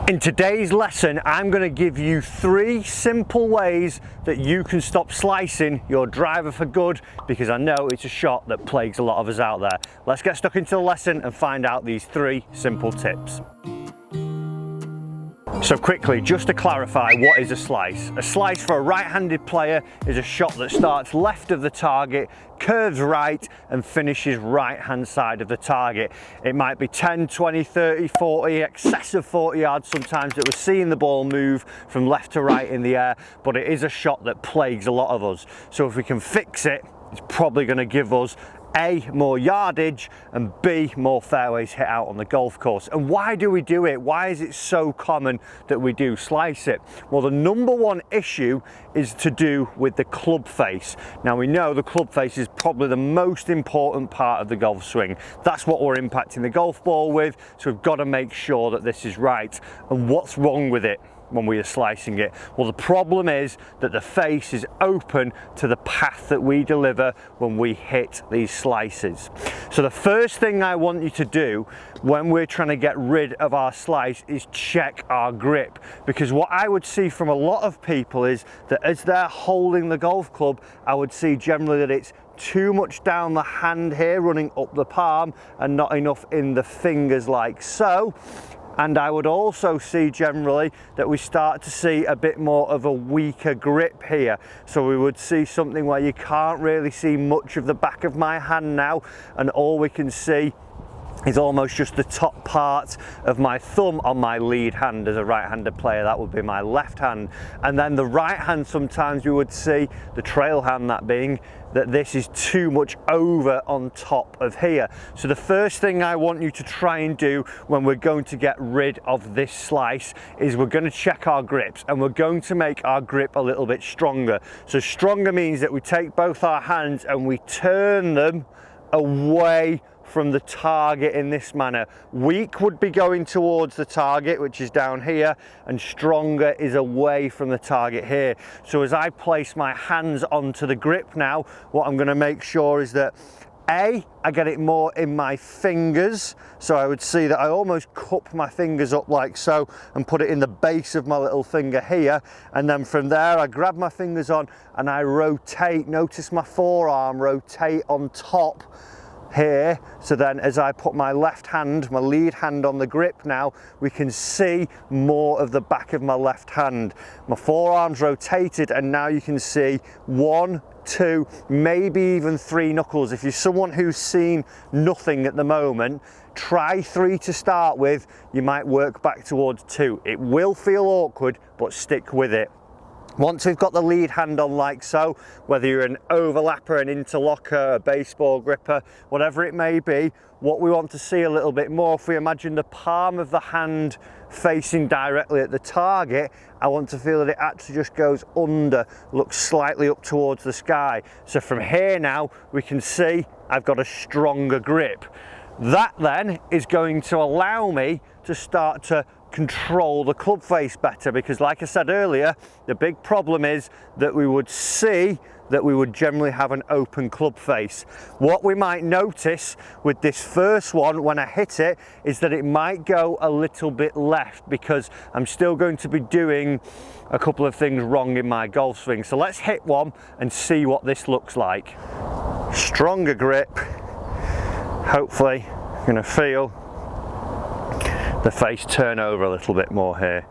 In today's lesson, I'm going to give you 3 simple ways that you can stop slicing your driver for good, because I know it's a shot that plagues a lot of us out there. Let's get stuck into the lesson and find out these 3 simple tips. So quickly, just to clarify, what is a slice? A slice for a right-handed player is a shot that starts left of the target, curves right and finishes right-hand side of the target. It might be 10, 20, 30, 40, excess of 40 yards sometimes that we're seeing the ball move from left to right in the air, but it is a shot that plagues a lot of us. So if we can fix it, it's probably going to give us A, more yardage, and B, more fairways hit out on the golf course. And why do we do it? Why is it so common that we do slice it? Well, the number one issue is to do with the club face. Now, we know the club face is probably the most important part of the golf swing. That's what we're impacting the golf ball with, so we've got to make sure that this is right. And what's wrong with it when we are slicing it? Well, the problem is that the face is open to the path that we deliver when we hit these slices. So the first thing I want you to do when we're trying to get rid of our slice is check our grip, because what I would see from a lot of people is that as they're holding the golf club, I would see generally that it's too much down the hand here, running up the palm, and not enough in the fingers like so. And I would also see generally that we start to see a bit more of a weaker grip here. So we would see something where you can't really see much of the back of my hand now, and all we can see is almost just the top part of my thumb on my lead hand. As a right-handed player, that would be my left hand. And then the right hand, sometimes we would see, the trail hand that being, that this is too much over on top of here. So the first thing I want you to try and do when we're going to get rid of this slice is we're going to check our grips, and we're going to make our grip a little bit stronger. So stronger means that we take both our hands and we turn them away from the target in this manner. Weak would be going towards the target, which is down here, and stronger is away from the target here. So as I place my hands onto the grip now, what I'm going to make sure is that A, I get it more in my fingers. So I would see that I almost cup my fingers up like so and put it in the base of my little finger here. And then from there, I grab my fingers on and I rotate. Notice my forearm rotate on top here. So then as I put my left hand, my lead hand on the grip now, we can see more of the back of my left hand. My forearm's rotated, and now you can see 1, 2, maybe even 3 knuckles. If you're someone who's seen nothing at the moment, try 3 to start with. You might work back towards 2. It will feel awkward, but stick with it. Once we've got the lead hand on like so, whether you're an overlapper, an interlocker, a baseball gripper, whatever it may be, what we want to see a little bit more, if we imagine the palm of the hand facing directly at the target, I want to feel that it actually just goes under, looks slightly up towards the sky. So from here now, we can see I've got a stronger grip. That then is going to allow me to start to control the club face better, because like I said earlier, the big problem is that we would see that we would generally have an open club face. What we might notice with this first one when I hit it is that it might go a little bit left, because I'm still going to be doing a couple of things wrong in my golf swing. So let's hit one and see what this looks like. Stronger grip. Hopefully you're going to feel the face turn over a little bit more here.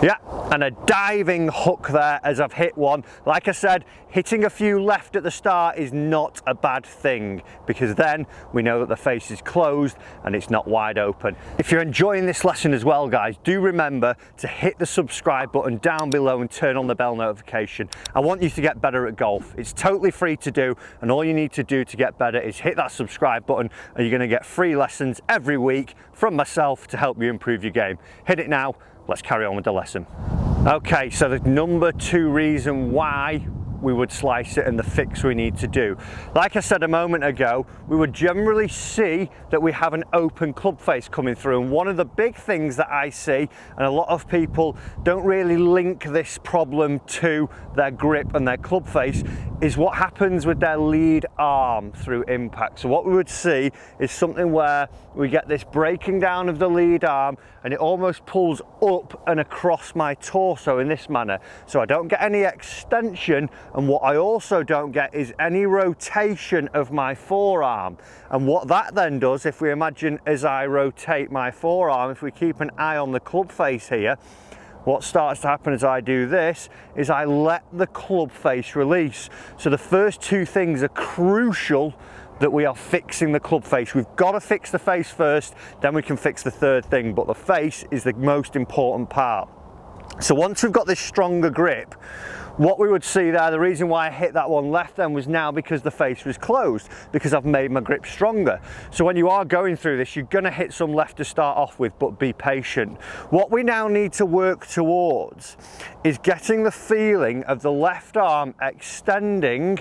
Yeah, and a diving hook there as I've hit one. Like I said, hitting a few left at the start is not a bad thing, because then we know that the face is closed and it's not wide open. If you're enjoying this lesson as well, guys, do remember to hit the subscribe button down below and turn on the bell notification. I want you to get better at golf. It's totally free to do, and all you need to do to get better is hit that subscribe button, and you're going to get free lessons every week from myself to help you improve your game. Hit it now. Let's carry on with the lesson. Okay, so the number 2 reason why we would slice it and the fix we need to do. Like I said a moment ago, we would generally see that we have an open club face coming through, and one of the big things that I see, and a lot of people don't really link this problem to their grip and their club face, is what happens with their lead arm through impact. So what we would see is something where we get this breaking down of the lead arm and it almost pulls up and across my torso in this manner. So I don't get any extension, and what I also don't get is any rotation of my forearm. And what that then does, if we imagine as I rotate my forearm, if we keep an eye on the club face here, what starts to happen as I do this is I let the club face release. So the first two things are crucial, that we are fixing the club face. We've got to fix the face first, then we can fix the third thing, but the face is the most important part. So once we've got this stronger grip, what we would see there, the reason why I hit that one left then was now because the face was closed, because I've made my grip stronger. So when you are going through this, you're going to hit some left to start off with, but be patient. What we now need to work towards is getting the feeling of the left arm extending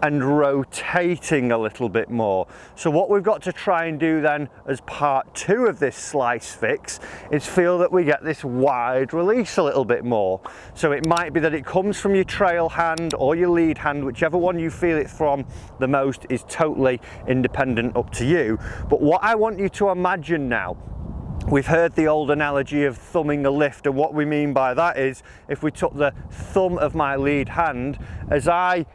and rotating a little bit more. So what we've got to try and do then as part two of this slice fix is feel that we get this wide release a little bit more. So it might be that it comes from your trail hand or your lead hand, whichever one you feel it from the most is totally independent, up to you. But what I want you to imagine now, we've heard the old analogy of thumbing a lift, and what we mean by that is if we took the thumb of my lead hand, as I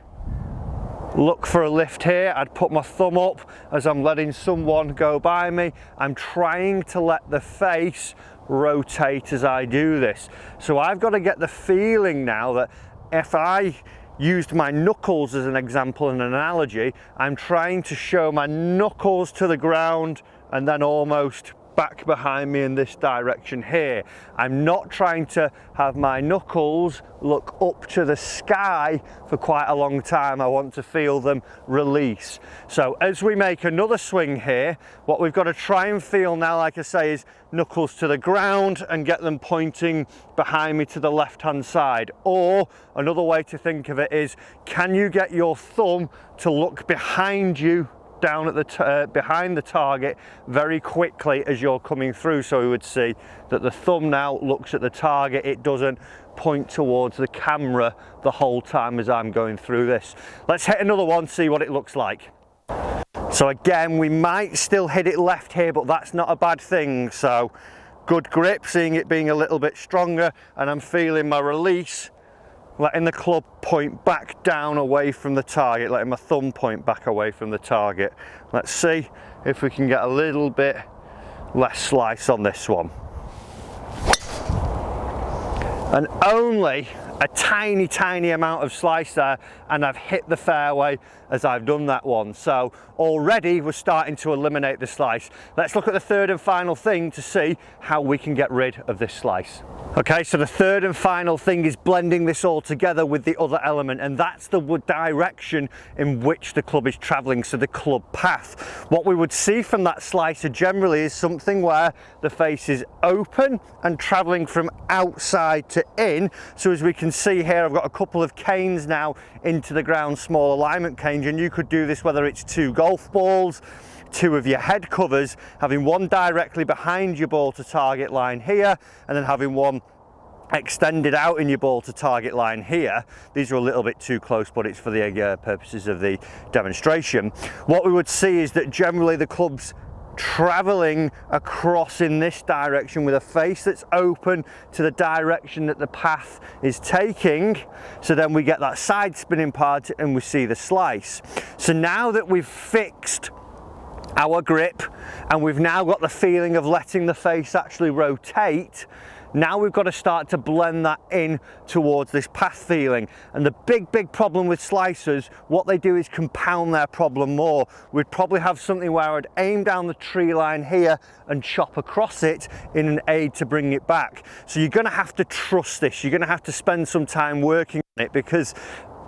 look for a lift here, I'd put my thumb up as I'm letting someone go by me. I'm trying to let the face rotate as I do this. So I've got to get the feeling now that if I used my knuckles as an example and an analogy, I'm trying to show my knuckles to the ground and then almost back behind me in this direction here. I'm not trying to have my knuckles look up to the sky for quite a long time. I want to feel them release. So as we make another swing here, what we've got to try and feel now, like I say, is knuckles to the ground and get them pointing behind me to the left hand side. Or another way to think of it is, can you get your thumb to look behind you, down at the behind the target very quickly as you're coming through? So we would see that the thumb now looks at the target, it doesn't point towards the camera the whole time as I'm going through this. Let's hit another one, see what it looks like. So again, we might still hit it left here, but that's not a bad thing. So good grip, seeing it being a little bit stronger, and I'm feeling my release, letting the club point back down away from the target, letting my thumb point back away from the target. Let's see if we can get a little bit less slice on this one. And only a tiny amount of slice there, and I've hit the fairway as I've done that one. So already we're starting to eliminate the slice. Let's look at the third and final thing to see how we can get rid of this slice. Okay, so the third and final thing is blending this all together with the other element, and that's the direction in which the club is traveling, so the club path. What we would see from that slicer generally is something where the face is open and traveling from outside to in. So as we can see here, I've got a couple of canes now into the ground, small alignment canes, and you could do this whether it's two golf balls, two of your head covers, having one directly behind your ball to target line here, and then having one extended out in your ball to target line here. These are a little bit too close, but it's for the purposes of the demonstration. What we would see is that generally the club's traveling across in this direction with a face that's open to the direction that the path is taking. So then we get that side spinning part and we see the slice. So now that we've fixed our grip and we've now got the feeling of letting the face actually rotate, now we've got to start to blend that in towards this path feeling. And the big problem with slicers, what they do is compound their problem more. We'd probably have something where I'd aim down the tree line here and chop across it in an aid to bring it back. So you're going to have to trust this. You're going to have to spend some time working on it, because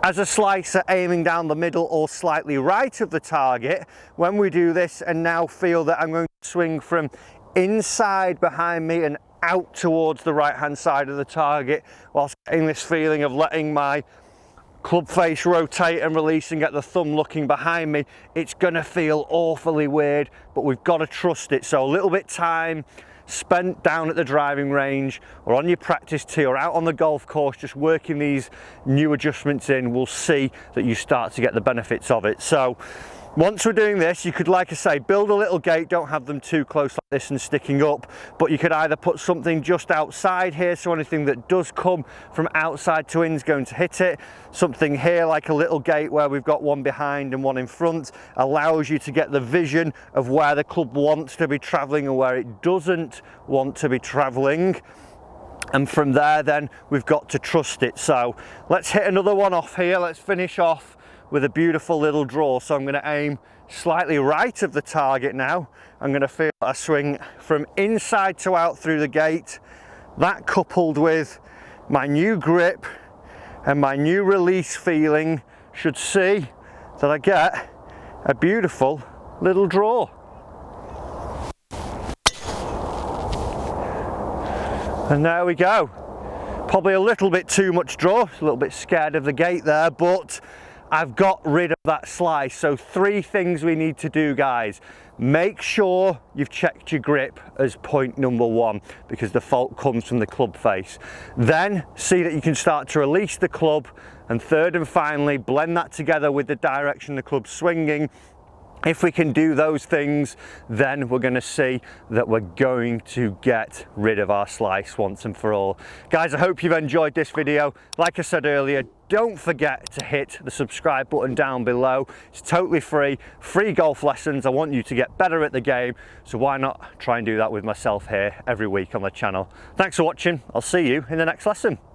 as a slicer aiming down the middle or slightly right of the target, when we do this and now feel that I'm going to swing from inside behind me and out towards the right hand side of the target, whilst getting this feeling of letting my club face rotate and release and get the thumb looking behind me, it's gonna feel awfully weird, but we've got to trust it. So a little bit time spent down at the driving range or on your practice tee or out on the golf course just working these new adjustments in, we'll see that you start to get the benefits of it. So once we're doing this, you could, like I say, build a little gate, don't have them too close like this and sticking up, but you could either put something just outside here, so anything that does come from outside to in is going to hit it. Something here like a little gate where we've got one behind and one in front, allows you to get the vision of where the club wants to be traveling and where it doesn't want to be traveling. And from there then we've got to trust it. So let's hit another one off here. Let's finish off with a beautiful little draw. So I'm going to aim slightly right of the target now. I'm going to feel a swing from inside to out through the gate. That coupled with my new grip and my new release feeling should see that I get a beautiful little draw. And there we go. Probably a little bit too much draw, a little bit scared of the gate there, but I've got rid of that slice. So 3 things we need to do, guys. Make sure you've checked your grip as point number 1, because the fault comes from the club face. Then see that you can start to release the club, and third and finally blend that together with the direction the club's swinging. If we can do those things, then we're going to see that we're going to get rid of our slice once and for all. Guys, I hope you've enjoyed this video. Like I said earlier, don't forget to hit the subscribe button down below. It's totally free golf lessons. I want you to get better at the game, so why not try and do that with myself here every week on the channel. Thanks for watching. I'll see you in the next lesson.